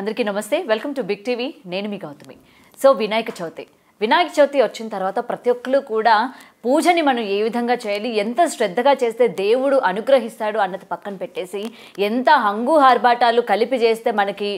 అందరికీ నమస్తే. Welcome to Big TV. నేను మీ గౌతమి. సో వినాయక చవితి వచ్చిన తర్వాత ప్రతి ఒక్కరు కూడా పూజని మనం ఏ విధంగా చేయాలి, ఎంత శ్రద్ధగా చేస్తే దేవుడు అనుగ్రహిస్తాడు అన్నది పక్కన పెట్టేసి ఎంత హంగు హార్బాటాలు కలిపి చేస్తే మనకి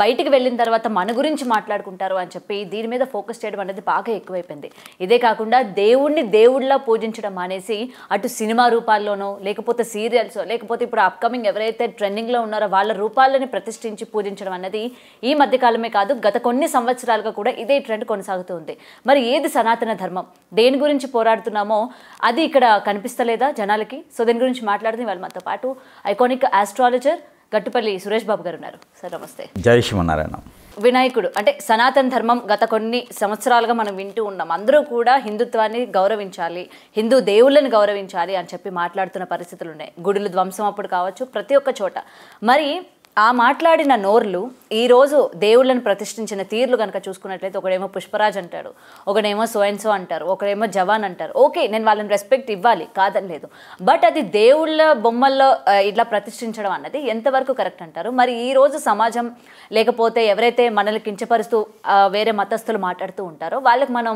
బయటికి వెళ్ళిన తర్వాత మన గురించి మాట్లాడుకుంటారు అని చెప్పి దీని మీద ఫోకస్ చేయడం అనేది బాగా ఎక్కువైపోయింది. ఇదే కాకుండా దేవుణ్ణి దేవుడిలా పూజించడం మానేసి అటు సినిమా రూపాల్లోనో లేకపోతే సీరియల్స్ లేకపోతే ఇప్పుడు అప్కమింగ్ ఎవరైతే ట్రెండింగ్లో ఉన్నారో వాళ్ళ రూపాలని ప్రతిష్ఠించి పూజించడం అనేది ఈ మధ్యకాలమే కాదు, గత కొన్ని సంవత్సరాలుగా కూడా ఇదే ట్రెండ్ కొనసాగుతూ ఉంది. మరి ఏది సనాతన ధర్మం, దేని గురించి పోరాడుతున్నామో అది ఇక్కడ కనిపిస్తలేదా జనాలకి? సో దీని గురించి మాట్లాడుతూ వాళ్ళు మనతో పాటు ఐకానిక్ ఆస్ట్రాలజర్ గట్టుపల్లి సురేష్ బాబు గారు ఉన్నారు. సార్ నమస్తే. జై శ్రీమన్నారాయణ. వినాయకుడు అంటే సనాతన ధర్మం గత కొన్ని సంవత్సరాలుగా మనం వింటూ ఉన్నాం. అందరూ కూడా హిందుత్వాన్ని గౌరవించాలి, హిందూ దేవుళ్ళని గౌరవించాలి అని చెప్పి మాట్లాడుతున్న పరిస్థితులు ఉన్నాయి. గుడులు ధ్వంసం అప్పుడు కావచ్చు, ప్రతి ఒక్క చోట. మరి ఆ మాట్లాడిన నోర్లు ఈరోజు దేవుళ్ళని ప్రతిష్ఠించిన తీర్లు కనుక చూసుకున్నట్లయితే ఒకడేమో పుష్పరాజ్ అంటాడు, ఒకడేమో సో అంటారు, ఒకడేమో జవాన్ అంటారు. ఓకే, నేను వాళ్ళని రెస్పెక్ట్ ఇవ్వాలి, కాదని లేదు. బట్ అది దేవుళ్ళ బొమ్మల్లో ఇట్లా ప్రతిష్ఠించడం అన్నది ఎంతవరకు కరెక్ట్ అంటారు? మరి ఈరోజు సమాజం లేకపోతే ఎవరైతే మనల్ని కించపరుస్తూ వేరే మతస్థులు మాట్లాడుతూ ఉంటారో వాళ్ళకి మనం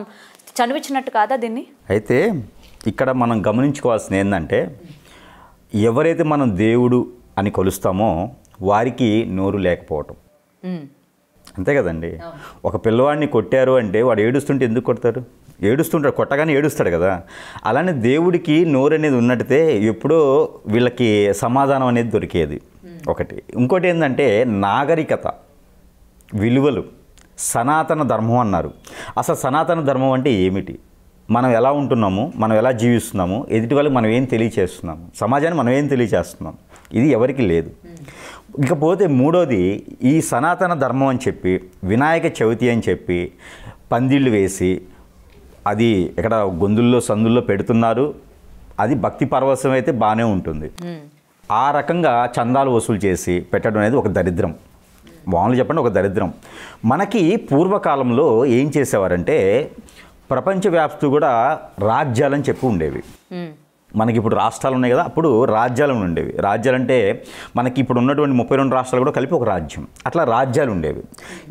చనువిచ్చినట్టు కాదా దీన్ని? అయితే ఇక్కడ మనం గమనించుకోవాల్సింది ఏంటంటే, ఎవరైతే మనం దేవుడు అని కొలుస్తామో వారికి నోరు లేకపోవటం. అంతే కదండి. ఒక పిల్లవాడిని కొట్టారు అంటే వాడు ఏడుస్తుంటే ఎందుకు కొడతారు? ఏడుస్తుంటాడు, కొట్టగానే ఏడుస్తాడు కదా. అలానే దేవుడికి నోరు అనేది ఉన్నట్టే ఎప్పుడో వీళ్ళకి సమాధానం అనేది దొరికేది ఒకటి. ఇంకోటి ఏంటంటే నాగరికత, విలువలు, సనాతన ధర్మం అన్నారు. అసలు సనాతన ధర్మం అంటే ఏమిటి? మనం ఎలా ఉంటున్నాము, మనం ఎలా జీవిస్తున్నాము, ఎదుటి వాళ్ళకి మనం ఏం తెలియచేస్తున్నాము, సమాజాన్ని మనం ఏం తెలియచేస్తున్నాం, ఇది ఎవరికి లేదు. ఇకపోతే మూడోది, ఈ సనాతన ధర్మం అని చెప్పి వినాయక చవితి అని చెప్పి పందిళ్ళు వేసి అది ఇక్కడ గొంతుల్లో సందుల్లో పెడుతున్నారు. అది భక్తి పరవశం అయితే బాగానే ఉంటుంది. ఆ రకంగా చందాలు వసూలు చేసి పెట్టడం అనేది ఒక దరిద్రం. మామూలుగా చెప్పండి, ఒక దరిద్రం. మనకి పూర్వకాలంలో ఏం చేసేవారంటే ప్రపంచవ్యాప్తి కూడా రాజ్యాలని చెప్పి ఉండేవి. మనకి ఇప్పుడు రాష్ట్రాలు ఉన్నాయి కదా, అప్పుడు రాజ్యాలు ఉండేవి. రాజ్యాలు అంటే మనకి ఇప్పుడు ఉన్నటువంటి 32 రాష్ట్రాలు కూడా కలిపి ఒక రాజ్యం. అట్లా రాజ్యాలు ఉండేవి.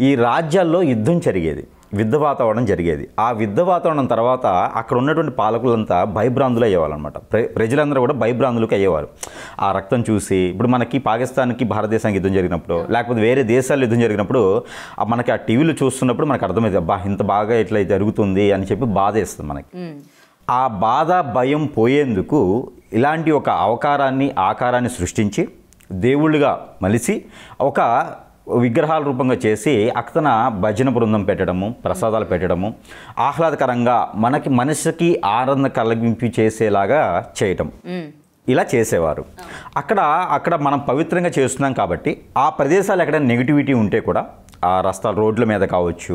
ఈ రాజ్యాల్లో యుద్ధం జరిగేది, యుద్ధ వాతావరణం జరిగేది. ఆ యుద్ధ వాతావరణం తర్వాత అక్కడ ఉన్నటువంటి పాలకులంతా భయభ్రాంతులు అయ్యేవాళ్ళనమాట. ప్రజలందరూ కూడా భయభ్రాంతులకు అయ్యేవారు. ఆ రక్తం చూసి ఇప్పుడు మనకి పాకిస్తాన్కి భారతదేశానికి యుద్ధం జరిగినప్పుడు లేకపోతే వేరే దేశాల్లో యుద్ధం జరిగినప్పుడు మనకి ఆ టీవీలో చూస్తున్నప్పుడు మనకు అర్థమైంది, అబ్బా ఇంత బాగా ఇట్లా జరుగుతుంది అని చెప్పి బాధ వేస్తుంది మనకి. ఆ బాధ భయం పోయేందుకు ఇలాంటి ఒక ఆకారాన్ని సృష్టించి దేవుళ్ళుగా మలిసి ఒక విగ్రహాల రూపంగా చేసి అక్కన భజన బృందం పెట్టడము, ప్రసాదాలు పెట్టడము, ఆహ్లాదకరంగా మనసుకి ఆనందం కలిగింపి చేసేలాగా చేయటం, ఇలా చేసేవారు. అక్కడ మనం పవిత్రంగా చేస్తున్నాం కాబట్టి ఆ ప్రదేశాలు ఎక్కడైనా నెగిటివిటీ ఉంటే కూడా ఆ రస్తాలు రోడ్ల మీద కావచ్చు,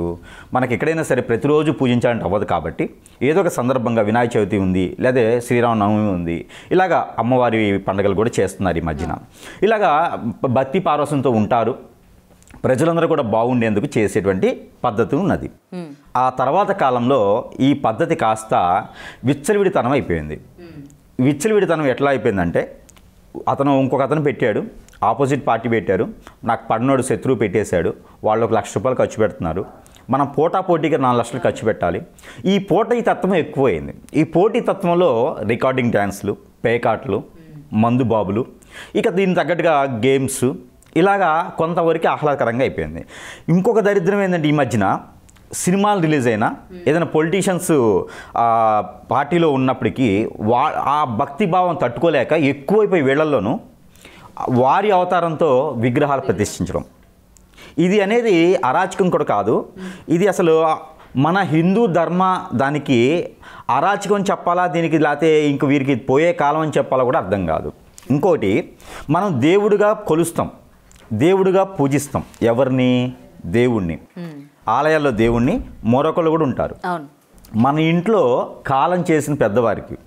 మనకి ఎక్కడైనా సరే ప్రతిరోజు పూజించాలంటే అవ్వదు కాబట్టి ఏదో ఒక సందర్భంగా వినాయక చవితి ఉంది, లేదా శ్రీరామనవమి ఉంది, ఇలాగా అమ్మవారి పండుగలు కూడా చేస్తున్నారు ఈ మధ్యన. ఇలాగా భక్తి పారవశంతో ఉంటారు. ప్రజలందరూ కూడా బాగుండేందుకు చేసేటువంటి పద్ధతి ఉన్నది. ఆ తర్వాత కాలంలో ఈ పద్ధతి కాస్త విచ్చలవిడితనం అయిపోయింది. విచ్చలవిడితనం ఎట్లా అయిపోయిందంటే, ఇంకొక అతను పెట్టాడు, ఆపోజిట్ పార్టీ పెట్టారు, నాకు పడినోడు శత్రువు పెట్టేశాడు, వాళ్ళు 1 లక్ష రూపాయలు ఖర్చు పెడుతున్నారు, మనం పోటాపోటీగా 4 లక్షలు ఖర్చు పెట్టాలి. ఈ పోటీ తత్వం ఎక్కువైంది. ఈ పోటీ తత్వంలో రికార్డింగ్ డ్యాన్స్లు, పేకాట్లు, మందు బాబులు, ఇక దీనికి తగ్గట్టుగా గేమ్స్, ఇలాగా కొంతవరకు ఆహ్లాదకరంగా అయిపోయింది. ఇంకొక దరిద్రం ఏంటంటే, ఈ మధ్యన సినిమాలు రిలీజ్ అయినా ఏదైనా పొలిటీషియన్స్ పార్టీలో ఉన్నప్పటికీ ఆ భక్తి భావం తట్టుకోలేక ఎక్కువైపోయి వీళ్ళల్లోనూ వారి అవతారంతో విగ్రహాలు ప్రతిష్ఠించడం, ఇది అనేది అరాచకం కూడా కాదు. ఇది అసలు మన హిందూ ధర్మ దానికి అరాచకం చెప్పాలా, దీనికి లేకపోతే ఇంక వీరికి పోయే కాలం అని చెప్పాలా కూడా అర్థం కాదు. ఇంకోటి, మనం దేవుడిగా కొలుస్తాం, దేవుడిగా పూజిస్తాం. ఎవరిని? దేవుణ్ణి. ఆలయాల్లో దేవుణ్ణి, మరొకళ్ళు కూడా ఉంటారు. మన ఇంట్లో కాలం చేసిన పెద్దవారికి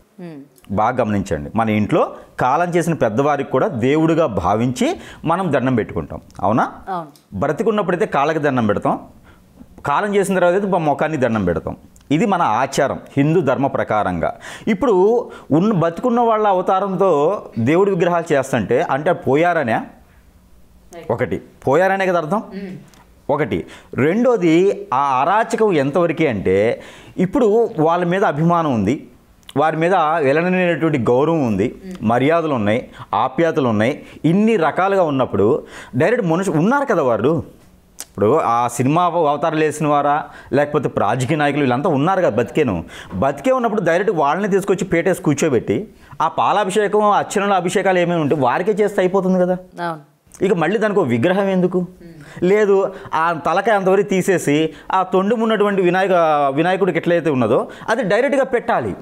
బాగా గమనించండి, మన ఇంట్లో కాలం చేసిన పెద్దవారికి కూడా దేవుడిగా భావించి మనం దండం పెట్టుకుంటాం. అవునా? బ్రతికున్నప్పుడైతే కాళ్ళకి దండం పెడతాం, కాలం చేసిన తర్వాత అయితే ముఖాన్ని దండం పెడతాం. ఇది మన ఆచారం హిందూ ధర్మ ప్రకారంగా. ఇప్పుడు బతుకున్న వాళ్ళ అవతారంతో దేవుడి విగ్రహాలు చేస్తుంటే అంటే పోయారనే, ఒకటి పోయారనే కదా అర్థం. ఒకటి. రెండోది ఆ అరాచకం ఎంతవరకు అంటే ఇప్పుడు వాళ్ళ మీద అభిమానం ఉంది, వారి మీద ఎలనైనటువంటి గౌరవం ఉంది, మర్యాదలు ఉన్నాయి, ఆప్యాయతలు ఉన్నాయి, ఇన్ని రకాలుగా ఉన్నప్పుడు డైరెక్ట్ మనుషులు ఉన్నారు కదా వారు. ఇప్పుడు ఆ సినిమా అవతారాలు వేసిన వారా లేకపోతే రాజకీయ నాయకులు వీళ్ళంతా ఉన్నారు కదా, బతికే ఉన్నప్పుడు డైరెక్ట్ వాళ్ళని తీసుకొచ్చి పేటేసి కూర్చోబెట్టి ఆ పాలాభిషేకం అర్చనల అభిషేకాలు ఏమేమి ఉంటే వారికే చేస్తే అయిపోతుంది కదా. ఇక మళ్ళీ దానికి ఒక విగ్రహం ఎందుకు లేదు? ఆ తలకాయ అంతవరకు తీసేసి ఆ తొండు ఉన్నటువంటి వినాయకుడికి ఎట్లయితే ఉన్నదో అది డైరెక్ట్గా పెట్టాలి.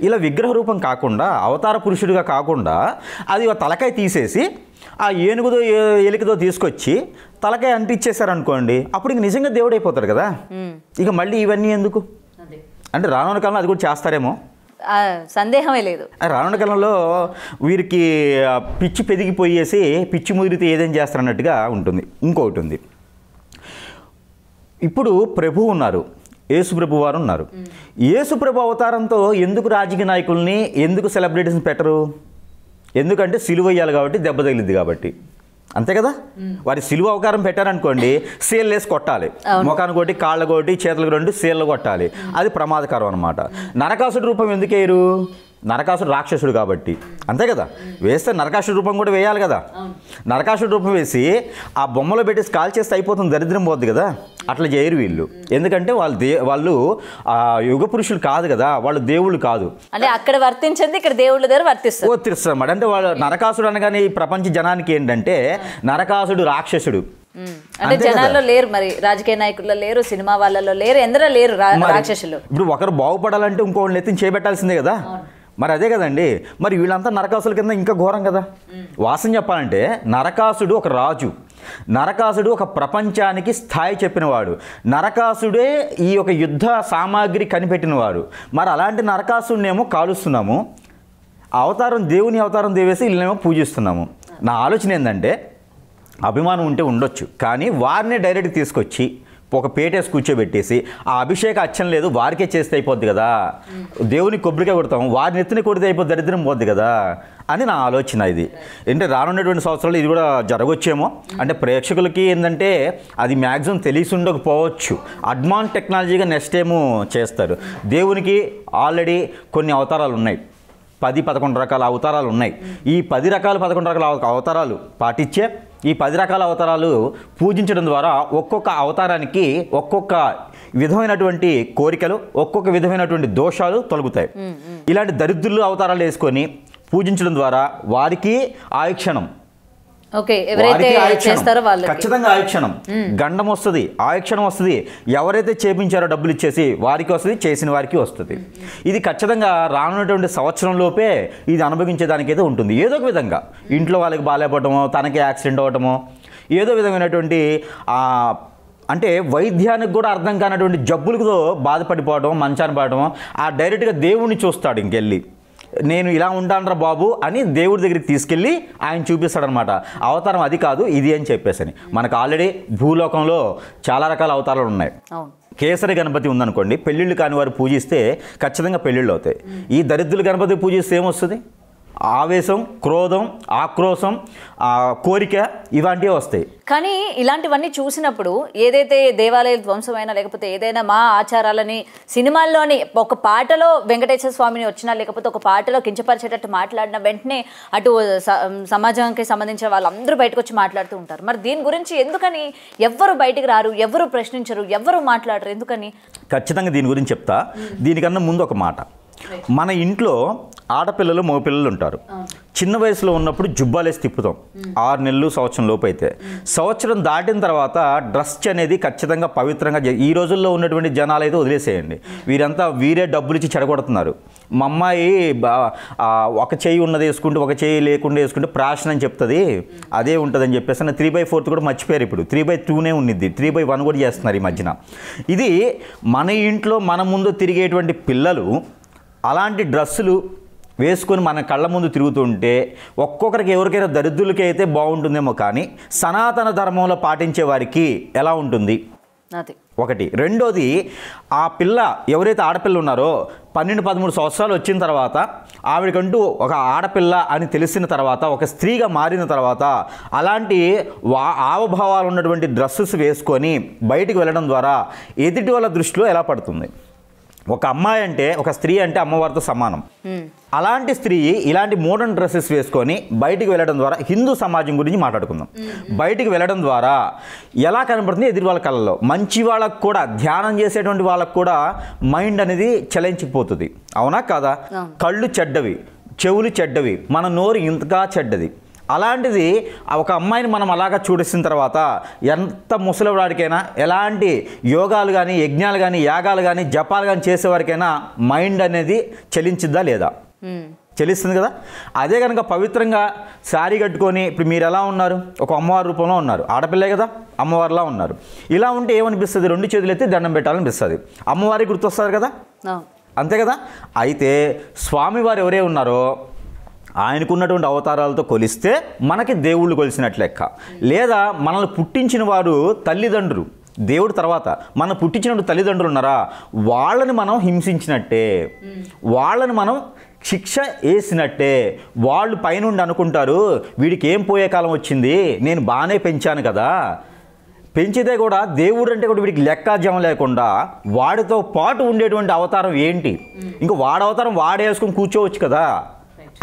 ఇలా విగ్రహ రూపం కాకుండా అవతార పురుషుడిగా కాకుండా అది తలకాయ తీసేసి ఆ ఏనుగుదో ఎలికదో తీసుకొచ్చి తలకాయ అంటిచ్చేసారనుకోండి, అప్పుడు ఇంక నిజంగా దేవుడు అయిపోతాడు కదా. ఇక మళ్ళీ ఇవన్నీ ఎందుకు అంటే రానున్న కాలంలో అది కూడా చేస్తారేమో, సందేహమే లేదు. రానున్న కాలంలో వీరికి పిచ్చి పెరిగిపోయేసి పిచ్చి ముదిరితే ఏదేం చేస్తారన్నట్టుగా ఉంటుంది. ఇంకొకటి ఉంది, ఇప్పుడు ప్రభువు ఉన్నారు, యేసు ప్రభు వారు ఉన్నారు. యేసు ప్రభు అవతారంతో ఎందుకు రాజకీయ నాయకుల్ని ఎందుకు సెలబ్రిటీస్ని పెట్టరు? ఎందుకంటే సిలువ వేయాలి కాబట్టి, దెబ్బ తగిలిద్ది కాబట్టి, అంతే కదా. వారి సిలువ అవతారం పెట్టారనుకోండి, సేల్ వేసి కొట్టాలి, ముఖానికి కొట్టి కాళ్ళ కొట్టి చేతులకు రెండు సేళ్ళు కొట్టాలి, అది ప్రమాదకరం అనమాట. నరకాసుడి రూపం ఎందుకు వేయరు? నరకాసుడు రాక్షసుడు కాబట్టి, అంతే కదా. వేస్తే నరకాసుడి రూపం కూడా వేయాలి కదా. నరకాసుడి రూపం వేసి ఆ బొమ్మలో పెట్టేసి కాల్ చేస్తే అయిపోతుంది, దరిద్రం పోద్ది కదా. అట్లా చేయరు వీళ్ళు, ఎందుకంటే వాళ్ళు యుగ పురుషులు కాదు కదా, వాళ్ళు దేవుళ్ళు కాదు. అంటే అక్కడ వర్తించింది ఇక్కడ దేవుళ్ళ దగ్గర వర్తిస్తారు అన్నమాట. అంటే వాళ్ళు నరకాసుడు అనగానే ఈ ప్రపంచ జనానికి ఏంటంటే నరకాసుడు రాక్షసుడు. అంటే జనాల్లో లేరు, మరి రాజకీయ నాయకుల్లో లేరు, సినిమా వాళ్ళలో లేరు, ఎందరో లేరు రాక్షసులు. ఇప్పుడు ఒకరు బాగుపడాలంటే ఇంకోళ్ళు ఎత్తిని చేపెట్టాల్సిందే కదా. మరి అదే కదండి. మరి వీళ్ళంతా నరకాసుల కింద ఇంకా ఘోరం కదా. వాస్తవం చెప్పాలంటే నరకాసుడు ఒక రాజు, నరకాసుడు ఒక ప్రపంచానికి స్థాయి చెప్పినవాడు, నరకాసుడే ఈ యొక్క యుద్ధ సామాగ్రి కనిపెట్టినవాడు. మరి అలాంటి నరకాసుడినేమో కాలుస్తున్నాము, అవతారం దేవుని అవతారం దేవేసి వీళ్ళనేమో పూజిస్తున్నాము. నా ఆలోచన ఏంటంటే అభిమానం ఉంటే ఉండొచ్చు, కానీ వారిని డైరెక్ట్ తీసుకొచ్చి ఒక పేటేసి కూర్చోబెట్టేసి ఆ అభిషేక అచ్చం లేదు వారికే చేస్తే అయిపోద్ది కదా. దేవుని కొబ్బరికాయ కొడతాం, వారిని ఎత్తుని కొడితే అయిపోద్ది, దరిద్రం పోద్ది కదా అని నా ఆలోచన. ఇది అంటే రానున్నటువంటి సంవత్సరాలు ఇది కూడా జరగవచ్చేమో. అంటే ప్రేక్షకులకి ఏంటంటే అది మ్యాక్సిమం తెలిసి ఉండకపోవచ్చు, అడ్వాన్స్ టెక్నాలజీగా నెక్స్ట్ ఏమో చేస్తారు. దేవునికి ఆల్రెడీ కొన్ని అవతారాలు ఉన్నాయి, 10-11 రకాల అవతారాలు ఉన్నాయి. ఈ 10 రకాల 11 రకాల అవతారాలు పాటించే ఈ 10 రకాల అవతారాలు పూజించడం ద్వారా ఒక్కొక్క అవతారానికి ఒక్కొక్క విధమైనటువంటి కోరికలు, ఒక్కొక్క విధమైనటువంటి దోషాలు తొలగుతాయి. ఇలాంటి దరిద్రులు అవతారాలు వేసుకొని పూజించడం ద్వారా వారికి ఆయుక్షణం, ఖచ్చితంగా ఆయుక్షణం, గండం వస్తుంది, ఆయుక్షణం వస్తుంది. ఎవరైతే చేపించారో డబ్బులు ఇచ్చేసి వారికి వస్తుంది, చేసిన వారికి వస్తుంది. ఇది ఖచ్చితంగా రానున్నటువంటి సంవత్సరం లోపే ఇది అనుభవించేదానికైతే ఉంటుంది. ఏదో ఒక విధంగా ఇంట్లో వాళ్ళకి బాగాలేపడమో, తనకి యాక్సిడెంట్ అవ్వటమో, ఏదో విధమైనటువంటి అంటే వైద్యానికి కూడా అర్థం కానటువంటి జబ్బులతో బాధపడిపోవడం, మంచాన్ని పడటం, ఆ డైరెక్ట్గా దేవుణ్ణి చూస్తాడు ఇంకెళ్ళి, నేను ఇలా ఉంటానరా బాబు అని దేవుడి దగ్గరికి తీసుకెళ్ళి ఆయన చూపిస్తాడనమాట. అవతారం అది కాదు ఇది అని చెప్పేసి. మనకు ఆల్రెడీ భూలోకంలో చాలా రకాల అవతారాలు ఉన్నాయి. కేసరి గణపతి ఉందనుకోండి, పెళ్ళిళ్ళు కాని వారు పూజిస్తే ఖచ్చితంగా పెళ్ళిళ్ళు అవుతాయి. ఈ దరిద్రుల గణపతి పూజిస్తే ఏమొస్తుంది? ఆవేశం, క్రోధం, ఆక్రోశం, కోరిక ఇలాంటివి వస్తాయి. కానీ ఇలాంటివన్నీ చూసినప్పుడు ఏదైతే దేవాలయ ధ్వంసమైనా లేకపోతే ఏదైనా మా ఆచారాలని సినిమాల్లోని ఒక పాటలో వెంకటేశ్వర స్వామిని వచ్చినా లేకపోతే ఒక పాటలో కించపరిచేటట్టు మాట్లాడిన వెంటనే అటు సమాజానికి సంబంధించిన వాళ్ళందరూ బయటకు వచ్చి మాట్లాడుతూ ఉంటారు. మరి దీని గురించి ఎందుకని ఎవ్వరు బయటికి రారు, ఎవరు ప్రశ్నించరు, ఎవరు మాట్లాడరు, ఎందుకని? ఖచ్చితంగా దీని గురించి చెప్తా. దీనికన్నా ముందు ఒక మాట, మన ఇంట్లో ఆడపిల్లలు మగపిల్లలు ఉంటారు. చిన్న వయసులో ఉన్నప్పుడు జుబ్బాలేసి తిప్పుతాం, 6 నెలలు సంవత్సరం లోపు అయితే. సంవత్సరం దాటిన తర్వాత డ్రెస్ అనేది ఖచ్చితంగా పవిత్రంగా ఈ రోజుల్లో ఉన్నటువంటి జనాలు అయితే వదిలేసేయండి. వీరే డబ్బులు ఇచ్చి చెడగొడుతున్నారు. మా అమ్మాయి ఒక చేయి ఉన్నది వేసుకుంటే ఒక చేయి లేకుండా వేసుకుంటే ప్రాషన్ అని చెప్తుంది, అదే ఉంటుందని చెప్పేసి 3/4 కూడా మర్చిపోయారు. ఇప్పుడు 3/2 ఉన్నిద్ది, 3/1 కూడా చేస్తున్నారు ఈ మధ్యన. ఇది మన ఇంట్లో మన ముందు తిరిగేటువంటి పిల్లలు అలాంటి డ్రెస్సులు వేసుకొని మన కళ్ళ ముందు తిరుగుతుంటే ఒక్కొక్కరికి ఎవరికైనా దరిద్రులకి అయితే బాగుంటుందేమో, కానీ సనాతన ధర్మంలో పాటించే వారికి ఎలా ఉంటుంది? అది ఒకటి. రెండోది, ఆ పిల్ల ఎవరైతే ఆడపిల్ల ఉన్నారో 12-13 సంవత్సరాలు వచ్చిన తర్వాత ఆవిడకంటూ ఒక ఆడపిల్ల అని తెలిసిన తర్వాత, ఒక స్త్రీగా మారిన తర్వాత అలాంటి ఆవభావాలు ఉన్నటువంటి డ్రెస్సెస్ వేసుకొని బయటికి వెళ్ళడం ద్వారా ఎదుటి వాళ్ళ దృష్టిలో ఎలా పడుతుంది? ఒక అమ్మాయి అంటే, ఒక స్త్రీ అంటే అమ్మవారితో సమానం. అలాంటి స్త్రీ ఇలాంటి మోడర్న్ డ్రెస్సెస్ వేసుకొని బయటికి వెళ్ళడం ద్వారా, హిందూ సమాజం గురించి మాట్లాడుకుందాం, బయటికి వెళ్ళడం ద్వారా ఎలా కనబడుతుంది ఎదురు వాళ్ళ కళ్ళలో? మంచి వాళ్ళకు కూడా, ధ్యానం చేసేటువంటి వాళ్ళకు కూడా మైండ్ అనేది చలించిపోతుంది. అవునా కాదా? కళ్ళు చెడ్డవి, చెవులు చెడ్డవి, మన నోరు ఇంతగా చెడ్డది. అలాంటిది ఒక అమ్మాయిని మనం అలాగా చూడేసిన తర్వాత ఎంత ముసలివాడికైనా, ఎలాంటి యోగాలు కానీ, యజ్ఞాలు కానీ, యాగాలు కానీ, జపాలు కానీ చేసేవారికైనా మైండ్ అనేది చలించిద్దా లేదా? చలిస్తుంది కదా. అదే కనుక పవిత్రంగా శారీ కట్టుకొని, ఇప్పుడు మీరు ఎలా ఉన్నారు? ఒక అమ్మవారి రూపంలో ఉన్నారు, ఆడపిల్లే కదా, అమ్మవారిలా ఉన్నారు. ఇలా ఉంటే ఏమనిపిస్తుంది? 2 చేతులు ఎత్తి దండం పెట్టాలనిపిస్తుంది. అమ్మవారికి గుర్తొస్తారు కదా, అంతే కదా. అయితే స్వామివారు ఎవరే ఉన్నారో ఆయనకున్నటువంటి అవతారాలతో కొలిస్తే మనకి దేవుళ్ళు కొలిసినట్లు లెక్క. లేదా మనల్ని పుట్టించిన వారు తల్లిదండ్రులు, దేవుడు తర్వాత మనం పుట్టించినటువంటి తల్లిదండ్రులు ఉన్నారా, వాళ్ళని మనం హింసించినట్టే, వాళ్ళని మనం శిక్ష వేసినట్టే. వాళ్ళు పైనుండి అనుకుంటారు, వీడికి ఏం పోయే కాలం వచ్చింది, నేను బాగానే పెంచాను కదా. పెంచితే కూడా దేవుడు అంటే కూడా వీడికి లెక్కాజం లేకుండా వాడితో పాటు ఉండేటువంటి అవతారం ఏంటి, ఇంకా వాడి అవతారం వాడేసుకొని కూర్చోవచ్చు కదా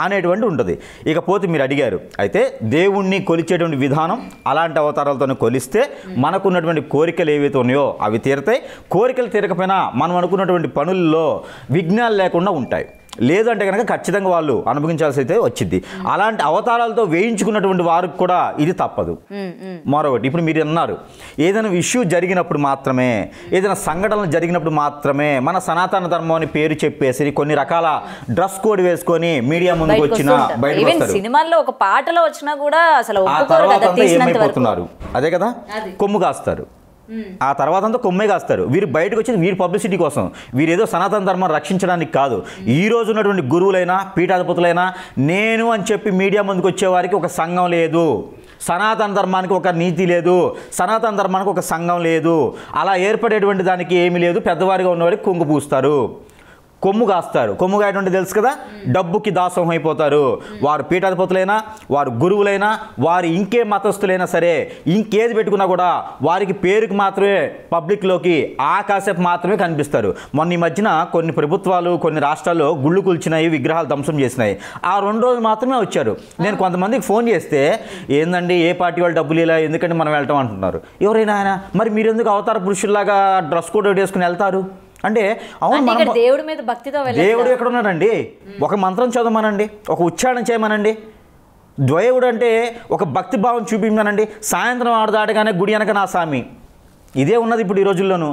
అనేటువంటి ఉంటుంది. ఇకపోతే మీరు అడిగారు, అయితే దేవుణ్ణి కొలిచేటువంటి విధానం అలాంటి అవతారాలతోనే కొలిస్తే మనకున్నటువంటి కోరికలు ఏవైతే ఉన్నాయో అవి తీరతాయి. కోరికలు తీరకపోయినా మనం అనుకున్నటువంటి పనుల్లో విఘ్నాలు లేకుండా ఉంటాయి. లేదంటే కనుక ఖచ్చితంగా వాళ్ళు అనుభవించాల్సి అయితే వచ్చింది. అలాంటి అవతారాలతో వేయించుకున్నటువంటి వారికి కూడా ఇది తప్పదు. మరొకటి, ఇప్పుడు మీరు అన్నారు, ఏదైనా ఇష్యూ జరిగినప్పుడు మాత్రమే, ఏదైనా సంఘటనలు జరిగినప్పుడు మాత్రమే మన సనాతన ధర్మం అని పేరు చెప్పేసి కొన్ని రకాల డ్రెస్ కోడ్ వేసుకొని మీడియా ముందుకు వచ్చినా బయటకు వస్తారు. సినిమాల్లో ఒక పాటలో వచ్చినా కూడా అసలు ఆ తర్వాత ఏమైపోతున్నారు? అదే కదా, కొమ్ము కాస్తారు. ఆ తర్వాత అంతా కొమ్మే కాస్తారు. వీరు బయటకు వచ్చేది వీరి పబ్లిసిటీ కోసం, వీరేదో సనాతన ధర్మాన్ని రక్షించడానికి కాదు. ఈ రోజు ఉన్నటువంటి గురువులైనా, పీఠాధిపతులైనా నేను అని చెప్పి మీడియా ముందుకు వచ్చేవారికి ఒక సంఘం లేదు, సనాతన ధర్మానికి ఒక నీతి లేదు, సనాతన ధర్మానికి ఒక సంఘం లేదు. అలా ఏర్పడేటువంటి దానికి ఏమీ లేదు. పెద్దవారిగా ఉన్నవారికి కుంగు పూస్తారు, కొమ్ము కాస్తారు. కొమ్ము కాయటువంటి తెలుసు కదా, డబ్బుకి దాసం అయిపోతారు. వారు పీఠాధిపతులైనా, వారు గురువులైనా, వారు ఇంకే మతస్థులైనా సరే, ఇంకేది పెట్టుకున్నా కూడా వారికి పేరుకి మాత్రమే పబ్లిక్లోకి ఆకాశపు మాత్రమే కనిపిస్తారు. మొన్న ఈ మధ్యన కొన్ని ప్రభుత్వాలు, కొన్ని రాష్ట్రాల్లో గుళ్ళు కూల్చినాయి, విగ్రహాలు ధ్వంసం చేసినాయి. ఆ 2 రోజులు మాత్రమే వచ్చారు. నేను కొంతమందికి ఫోన్ చేస్తే, ఏందండి ఏ పార్టీ వాళ్ళు డబ్బులు ఇలా, ఎందుకంటే మనం వెళ్ళటం అంటున్నారు. ఎవరైనా ఆయన మరి మీరు ఎందుకు అవతార పురుషుల్లాగా డ్రెస్ కోడ్ వేసుకుని వెళ్తారు అంటే, అవును దేవుడి మీద భక్తితో దేవుడు ఎక్కడ ఉన్నాడండి? ఒక మంత్రం చదవమనండి, ఒక ఉచ్చారణ చేయమనండి. ద్వైవుడు అంటే ఒక భక్తి భావం చూపించమనండి. సాయంత్రం ఆడదాటగానే గుడి వెనక నా స్వామి, ఇదే ఉన్నది ఇప్పుడు ఈ రోజుల్లోనూ.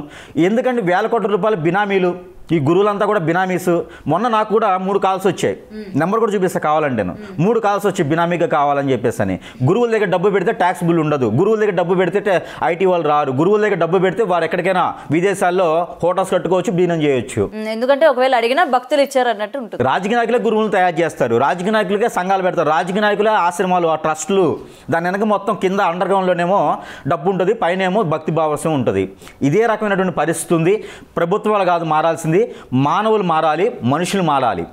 ఎందుకంటే వేల కోట్ల రూపాయల బినామీలు, ఈ గురువులంతా కూడా బినామీస్. మొన్న నాకు కూడా 3 కాల్స్ వచ్చాయి, నెంబర్ కూడా చూపిస్తా కావాలంటే. 3 కాల్స్ వచ్చి బినామీగా కావాలని చెప్పేసి అని. గురువుల దగ్గర డబ్బు పెడితే ట్యాక్స్ బిల్ ఉండదు, గురువుల దగ్గర డబ్బు పెడితే ఐటీ వాళ్ళు రారు, గురువుల దగ్గర డబ్బు పెడితే వారు ఎక్కడికైనా విదేశాల్లో హోటల్స్ కట్టుకోవచ్చు, బిజినెస్ చేయొచ్చు. ఎందుకంటే ఒకవేళ అడిగినా భక్తులు ఇచ్చారు అన్నట్టు ఉంటుంది. రాజకీయ నాయకులే గురువులను తయారు చేస్తారు, రాజకీయ నాయకులకే సంఘాలు పెడతారు, రాజకీయ నాయకులే ఆశ్రమాలు, ఆ ట్రస్టులు. దాని వెనక మొత్తం కింద అండర్ గ్రౌండ్లోనేమో డబ్బు ఉంటుంది, పైన ఏమో భక్తి భావస్యం ఉంటుంది. ఇదే రకమైనటువంటి పరిస్థితి ఉంది. ప్రభుత్వాలు కాదు మారాల్సింది, మానవులు మారాలి, మనుషులు మారాలి.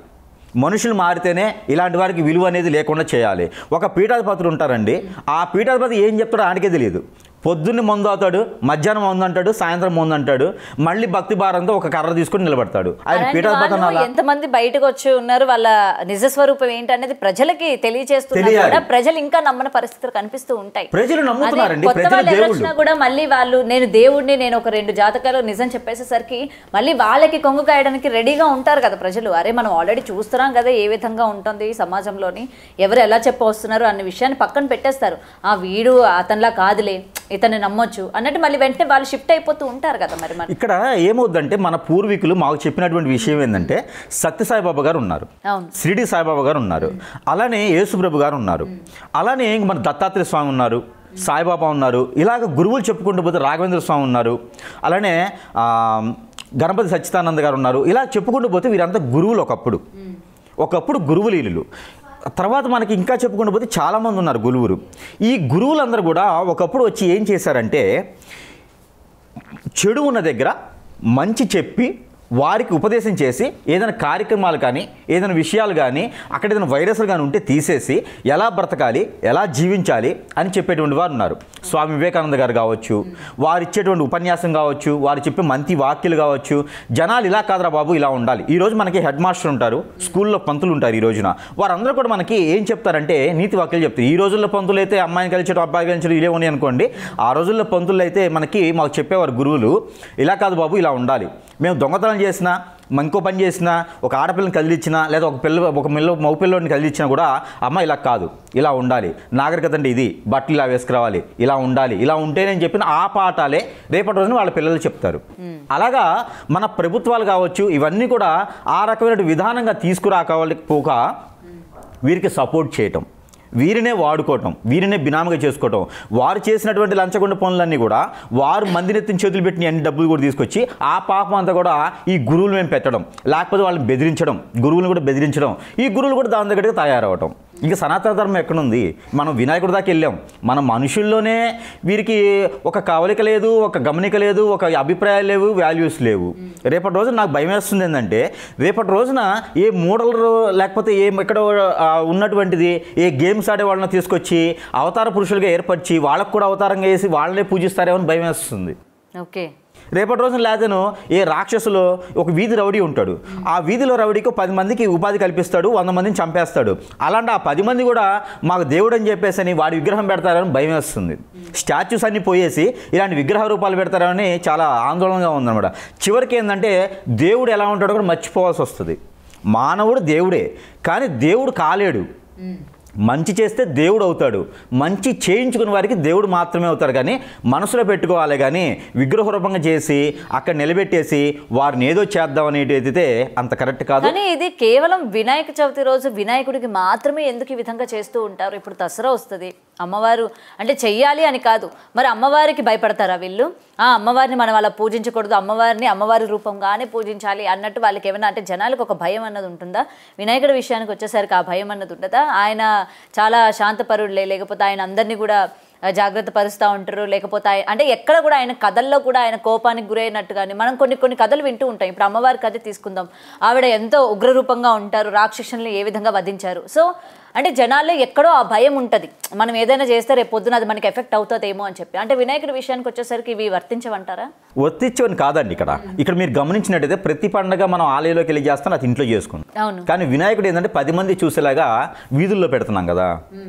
మనుషులు మారితేనే ఇలాంటి వారికి విలువ అనేది లేకుండా చేయాలి. ఒక పీఠాధిపతులు ఉంటారండి, ఆ పీఠాధిపతి ఏం చెప్తాడో ఆయనకే తెలియదు. పొద్దున్నే మందు అవుతాడు, మధ్యాహ్నం మందు అంటాడు, సాయంత్రం మందు అంటాడు, మళ్ళీ భక్తి భారంతో ఒక కర్ర తీసుకొని నిలబడతాడు. ఆయన పీఠాధిపతి ఎంతమంది బయటకు వచ్చి ఉన్నారు, వాళ్ళ నిజ స్వరూపం ఏంటి అనేది ప్రజలకి తెలియజేస్తున్నారు. ప్రజలు ఇంకా నమ్మని పరిస్థితులు కనిపిస్తూ ఉంటాయి. ప్రజలు నమ్ముతున్నారండి. కూడా మళ్ళీ వాళ్ళు నేను దేవుడిని, నేను ఒక 2 జాతకాలు నిజం చెప్పేసేసరికి మళ్ళీ వాళ్ళకి కొంగు కాయడానికి రెడీగా ఉంటారు కదా ప్రజలు. అరే మనం ఆల్రెడీ చూస్తున్నాం కదా ఏ విధంగా ఉంటుంది సమాజంలోని, ఎవరు ఎలా చెప్పవస్తున్నారు అనే విషయాన్ని పక్కన పెట్టేస్తారు. ఆ వీడు అతనిలా కాదులే, ఇతన్ని నమ్మొచ్చు అన్నట్టు మళ్ళీ వెంటనే వాళ్ళు షిఫ్ట్ అయిపోతూ ఉంటారు కదా. మరి ఇక్కడ ఏమవుద్దంటే, మన పూర్వీకులు మాకు చెప్పినటువంటి విషయం ఏంటంటే, సత్యసాయిబాబా గారు ఉన్నారు, షిరిడి సాయిబాబా గారు ఉన్నారు, అలానే యేసుప్రభు గారు ఉన్నారు, అలానే మన దత్తాత్రేయ స్వామి ఉన్నారు, సాయిబాబా ఉన్నారు. ఇలాగ గురువులు చెప్పుకుంటూ పోతే రాఘవేంద్ర స్వామి ఉన్నారు, అలానే గణపతి సచ్చిదానంద గారు ఉన్నారు. ఇలా చెప్పుకుంటూ పోతే వీరంతా గురువులు. ఒకప్పుడు గురువులీలు. తర్వాత మనకి ఇంకా చెప్పుకుంటూ పోతే చాలామంది ఉన్నారు గురువులు. ఈ గురువులందరూ కూడా ఒకప్పుడు వచ్చి ఏం చేశారంటే, చెడు ఉన్న దగ్గర మంచి చెప్పి వారికి ఉపదేశం చేసి ఏదైనా కార్యక్రమాలు కానీ ఏదైనా విషయాలు కానీ అక్కడ ఏదైనా వైరస్లు కానీ ఉంటే తీసేసి ఎలా బ్రతకాలి ఎలా జీవించాలి అని చెప్పేటువంటి వారు ఉన్నారు. స్వామి వివేకానంద గారు కావచ్చు, వారు ఇచ్చేటువంటి ఉపన్యాసం కావచ్చు, వారు చెప్పే మంచి వాక్యాలు కావచ్చు. జనాలు ఇలా కాదురా బాబు ఇలా ఉండాలి. ఈరోజు మనకి హెడ్ మాస్టర్ ఉంటారు, స్కూల్లో పంతులు ఉంటారు. ఈ రోజున వారందరూ కూడా మనకి ఏం చెప్తారంటే నీతి వాక్యాలు చెప్తారు. ఈ రోజుల్లో పంతులు అయితే అమ్మాయిని కలిచడం అబ్బాయి కలిచడం ఇవే ఉన్నాయి అనుకోండి. ఆ రోజుల్లో పంతులు అయితే మాకు చెప్పేవారు గురువులు, ఇలా కాదు బాబు ఇలా ఉండాలి. మేము దొంగతనం చేసినా ఇంకో పని చేసినా ఒక ఆడపిల్లని కదిలిచ్చినా లేదా ఒక మగ పిల్లోడిని కదిలిచ్చినా కూడా అమ్మ ఇలా కాదు ఇలా ఉండాలి, నాగరికత అంటే ఇది, బట్టలు ఇలా వేసుకురావాలి, ఇలా ఉండాలి, ఇలా ఉంటేనే చెప్పిన ఆ పాఠాలే రేపటి రోజున వాళ్ళ పిల్లలు చెప్తారు. అలాగా మన ప్రభుత్వాలు కావచ్చు ఇవన్నీ కూడా ఆ రకమైన విధానంగా తీసుకురాకపోక వీరికి సపోర్ట్ చేయటం, వీరినే వాడుకోవటం, వీరినే బినామీగా చేసుకోవటం, వారు చేసినటువంటి లంచగొండ పనులన్నీ కూడా వారు మందినెత్తిన చేతులు పెట్టిన అన్ని డబ్బులు కూడా తీసుకొచ్చి ఆ పాపం అంతా కూడా ఈ గురువులు మేము పెట్టడం, లేకపోతే వాళ్ళని బెదిరించడం, గురువులను కూడా బెదిరించడం, ఈ గురువులు కూడా దాని దగ్గరికి తయారవటం. ఇంకా సనాతన ధర్మం ఎక్కడుంది? మనం వినాయకుడి దాకా వెళ్ళాం. మన మనుషుల్లోనే వీరికి ఒక కవలిక లేదు, ఒక గమనిక లేదు, ఒక అభిప్రాయాలు లేవు, వాల్యూస్ లేవు. రేపటి రోజున నాకు భయం వేస్తుంది ఏంటంటే రేపటి రోజున ఏ మోడల్ లేకపోతే ఎక్కడో ఉన్నటువంటిది ఏ గేమ్స్ ఆడే వాళ్ళని తీసుకొచ్చి అవతార పురుషులుగా ఏర్పరిచి వాళ్ళకు కూడా అవతారంగా వేసి వాళ్ళనే పూజిస్తారేమో అని భయం వేస్తుంది. ఓకే, రేపటి రోజున లేదను ఏ రాక్షసులో ఒక వీధి రౌడీ ఉంటాడు, ఆ వీధిలో రౌడీకి 10 మందికి ఉపాధి కల్పిస్తాడు, 100 మందిని చంపేస్తాడు. అలాంటి ఆ 10 మంది కూడా మాకు దేవుడు అని చెప్పేసి వాడి విగ్రహం పెడతారని భయం వేస్తుంది. స్టాచ్యూస్ అన్నీ పోయేసి ఇలాంటి విగ్రహ రూపాలు పెడతారని చాలా ఆందోళనగా ఉందన్నమాట. చివరికి ఏంటంటే దేవుడు ఎలా ఉంటాడో కూడా మర్చిపోవాల్సి వస్తుంది. మానవుడు దేవుడే, కానీ దేవుడు కాలేడు. మంచి చేస్తే దేవుడు అవుతాడు, మంచి చేయించుకున్న వారికి దేవుడు మాత్రమే అవుతాడు. కానీ మనసులో పెట్టుకోవాలి, కానీ విగ్రహ రూపంగా చేసి అక్కడ నిలబెట్టేసి వారిని ఏదో చేద్దాం అనేటైతే అంత కరెక్ట్ కాదు. కానీ ఇది కేవలం వినాయక చవితి రోజు వినాయకుడికి మాత్రమే ఎందుకు ఈ విధంగా చేస్తూ ఉంటారు? ఇప్పుడు దసరా వస్తుంది, అమ్మవారు అంటే చెయ్యాలి అని కాదు, మరి అమ్మవారికి భయపడతారా వీళ్ళు? అమ్మవారిని మనం అలా పూజించకూడదు, అమ్మవారిని అమ్మవారి రూపంగానే పూజించాలి అన్నట్టు వాళ్ళకి ఏమైనా అంటే జనాలకు ఒక భయం అన్నది ఉంటుందా? వినాయకుడి విషయానికి వచ్చేసరికి ఆ భయం అన్నది ఉంటుందా? ఆయన చాలా శాంతపరుడులే, లేకపోతే ఆయన అందరినీ కూడా జాగ్రత్త పరుస్తూ ఉంటారు, లేకపోతే అంటే ఎక్కడ కూడా ఆయన కథల్లో కూడా ఆయన కోపానికి గురైనట్టు కానీ మనం కొన్ని కథలు వింటూ ఉంటాం. ఇప్పుడు అమ్మవారి కథ తీసుకుందాం, ఆవిడ ఎంతో ఉగ్రరూపంగా ఉంటారు, రాక్షసుల్ని ఏ విధంగా వధించారు. సో అంటే జనాల్లో ఎక్కడో ఆ భయం ఉంటుంది, మనం ఏదైనా చేస్తే రేపు పొద్దున అది మనకి ఎఫెక్ట్ అవుతుందేమో అని చెప్పి. అంటే వినాయకుడి విషయానికి వచ్చేసరికి ఇవి వర్తించవంటారా? వర్తించవని కాదండి. ఇక్కడ మీరు గమనించినట్టయితే ప్రతి పండుగ మనం ఆలయంలోకి వెళ్ళి చేస్తాం, అది ఇంట్లో చేసుకుంటాం. కానీ వినాయకుడు ఏంటంటే 10 మంది చూసేలాగా వీధుల్లో పెడుతున్నాం కదా,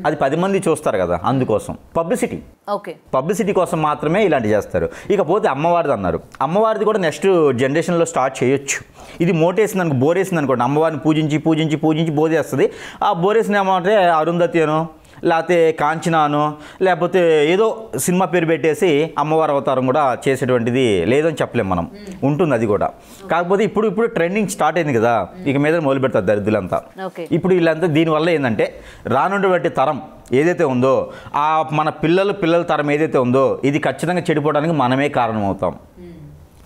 అది 10 మంది చూస్తారు కదా, అందుకోసం పబ్లిసిటీ కోసం మాత్రమే ఇలాంటి చేస్తారు. ఇకపోతే అమ్మవారిది అన్నారు, అమ్మవారిది కూడా నెక్స్ట్ జనరేషన్లో స్టార్ట్ చేయొచ్చు. ఇది మోటేసింది అనుకో, బోరేసింది అనుకోండి, అమ్మవారిని పూజించి బోధేస్తుంది. ఆ బోరేసిన ఏమంటే అరుంధతి అనో లేకపోతే కాంచనానో లేకపోతే ఏదో సినిమా పేరు పెట్టేసి అమ్మవారి అవతారం కూడా చేసేటువంటిది లేదని చెప్పలేం మనం, ఉంటుంది అది కూడా. కాకపోతే ఇప్పుడు ట్రెండింగ్ స్టార్ట్ అయింది కదా, ఇక మీద మొదలు పెడతారు దరిద్రులంతా. ఇప్పుడు వీళ్ళంతా దీనివల్ల ఏంటంటే రానున్నటువంటి తరం ఏదైతే ఉందో ఆ మన పిల్లల తరం ఏదైతే ఉందో ఇది ఖచ్చితంగా చెడిపోవడానికి మనమే కారణం అవుతాం.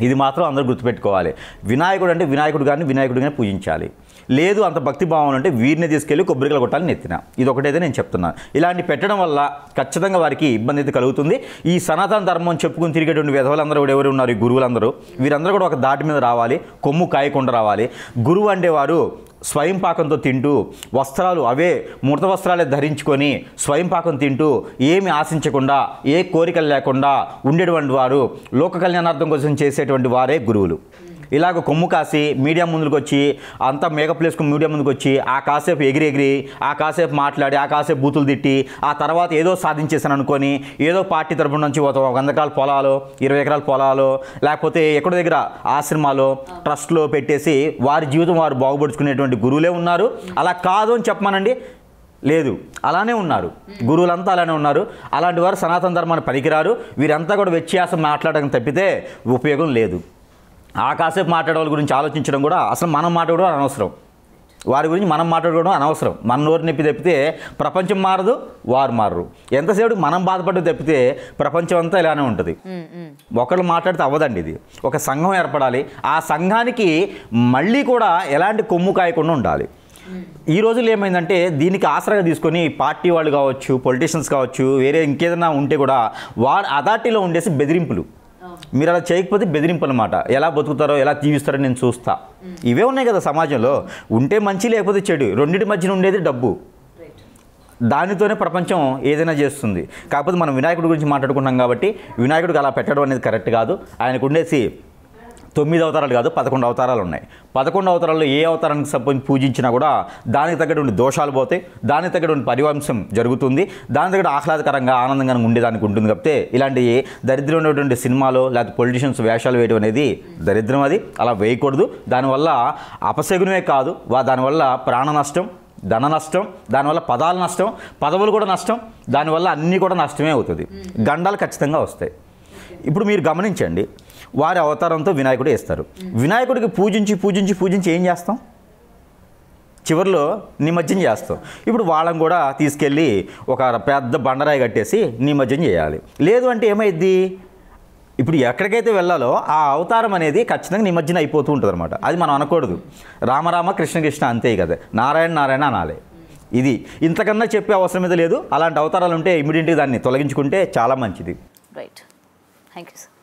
ఇది మాత్రం అందరూ గుర్తుపెట్టుకోవాలి. వినాయకుడు అంటే వినాయకుడిగానే పూజించాలి. లేదు అంత భక్తి భావం అంటే వీరిని తీసుకెళ్ళి కొబ్బరికాయలు కొట్టాలి నెత్తిన. ఇది ఒకటైతే నేను చెప్తున్నాను. ఇలాంటి పెట్టడం వల్ల ఖచ్చితంగా వారికి ఇబ్బంది అయితే కలుగుతుంది. ఈ సనాతన ధర్మం చెప్పుకుని తిరిగేటువంటి విధవలందరూ కూడా ఎవరు ఉన్నారు, ఈ గురువులందరూ, వీరందరూ కూడా ఒక దాటి మీద రావాలి, కొమ్ము కాయకుండా రావాలి. గురువు అండేవారు స్వయం పాకంతో తింటూ వస్త్రాలు అవే మృత వస్త్రాలే ధరించుకొని స్వయం పాకం తింటూ ఏమి ఆశించకుండా ఏ కోరికలు లేకుండా ఉండేటువంటి వారు, లోక కళ్యాణార్థం కోసం చేసేటువంటి వారే గురువులు. ఇలాగ కొమ్ము కాసి మీడియా ముందుకు వచ్చి అంతా మేకప్ వేసుకుని మీడియా ముందుకు వచ్చి ఆ కాసేపు ఎగిరి ఆ కాసేపు మాట్లాడి ఆ కాసేపు బూతులు తిట్టి ఆ తర్వాత ఏదో సాధించేసాను అనుకొని ఏదో పార్టీ తరపున నుంచి 100 ఎకరాల పొలాలు 20 ఎకరాల పొలాలు లేకపోతే ఎక్కడి దగ్గర ఆశ్రమాలు ట్రస్ట్లో పెట్టేసి వారి జీవితం వారు బాగుపరుచుకునేటువంటి గురువులే ఉన్నారు. అలా కాదు అని చెప్పమానండి, లేదు అలానే ఉన్నారు, గురువులంతా అలానే ఉన్నారు. అలాంటి వారు సనాతన ధర్మాన్ని పనికిరారు. వీరంతా కూడా వ్యత్యాసం మాట్లాడడం తప్పితే ఉపయోగం లేదు. ఆ కాసేపు మాట్లాడే వాళ్ళ గురించి ఆలోచించడం కూడా అసలు మనం మాట్లాడడం అనవసరం, వారి గురించి మనం మాట్లాడుకోవడం అనవసరం. మన నోరు నొప్పి తప్పితే ప్రపంచం మారదు, వారు మారరు. ఎంతసేపు మనం బాధపడ్డ తప్పితే ప్రపంచం అంతా ఇలానే ఉంటుంది. ఒకళ్ళు మాట్లాడితే అవ్వదండి. ఇది ఒక సంఘం ఏర్పడాలి. ఆ సంఘానికి మళ్ళీ కూడా ఎలాంటి కొమ్ము కాయకుండా ఉండాలి. ఈ రోజుల్లో ఏమైందంటే దీనికి ఆసరాగా తీసుకొని పార్టీ వాళ్ళు కావచ్చు, పొలిటీషియన్స్ కావచ్చు, వేరే ఇంకేదైనా ఉంటే కూడా వారు అథారిటీలో ఉండేసి బెదిరింపులు, మీరు అలా చేయకపోతే బెదిరింపు అనమాట. ఎలా బతుకుతారో ఎలా జీవిస్తారో నేను చూస్తా. ఇవే ఉన్నాయి కదా సమాజంలో. ఉంటే మంచి లేకపోతే చెడు, రెండింటి మధ్యన ఉండేది డబ్బు. దానితోనే ప్రపంచం ఏదైనా చేస్తుంది. కాకపోతే మనం వినాయకుడి గురించి మాట్లాడుకుంటున్నాం కాబట్టి వినాయకుడికి అలా పెట్టడం అనేది కరెక్ట్ కాదు. ఆయనకు ఉండేసి 9 అవతారాలు కాదు 11 అవతారాలు ఉన్నాయి. 11 అవతారాల్లో ఏ అవతారానికి సంబంధించి పూజించినా కూడా దానికి తగ్గటువంటి దోషాలు పోతాయి, దానికి తగ్గటువంటి పరివంశం జరుగుతుంది, దాని తగ్గ ఆహ్లాదకరంగా ఆనందంగా ఉండేదానికి ఉంటుంది. కాబట్టి ఇలాంటి దరిద్రం ఉన్నటువంటి సినిమాలో లేకపోతే పొలిటీషియన్స్ వేషాలు వేయడం అనేది దరిద్రం. అది అలా వేయకూడదు. దానివల్ల అపశగునమే కాదు, దానివల్ల ప్రాణ నష్టం, ధన నష్టం, దానివల్ల పదాల నష్టం, పదవులు కూడా నష్టం, దానివల్ల అన్నీ కూడా నష్టమే అవుతుంది. గండాలు ఖచ్చితంగా వస్తాయి. ఇప్పుడు మీరు గమనించండి, వారి అవతారంతో వినాయకుడు వేస్తారు. వినాయకుడికి పూజించి పూజించి పూజించి ఏం చేస్తాం? చివరిలో నిమజ్జనం చేస్తాం. ఇప్పుడు వాళ్ళని కూడా తీసుకెళ్ళి ఒక పెద్ద బండరాయి కట్టేసి నిమజ్జనం చేయాలి. లేదు అంటే ఏమైద్ది? ఇప్పుడు ఎక్కడికైతే వెళ్ళాలో ఆ అవతారం అనేది ఖచ్చితంగా నిమజ్జనం అయిపోతూ ఉంటుంది అనమాట. అది మనం అనకూడదు. రామరామ కృష్ణ కృష్ణ అంతే కదా, నారాయణ నారాయణ అనాలి. ఇది ఇంతకన్నా చెప్పే అవసరం అయితే లేదు. అలాంటి అవతారాలు ఉంటే ఇమీడియట్గా దాన్ని తొలగించుకుంటే చాలా మంచిది. Right, thank you sir.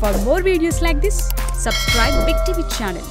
For more videos like this, subscribe Big TV channel.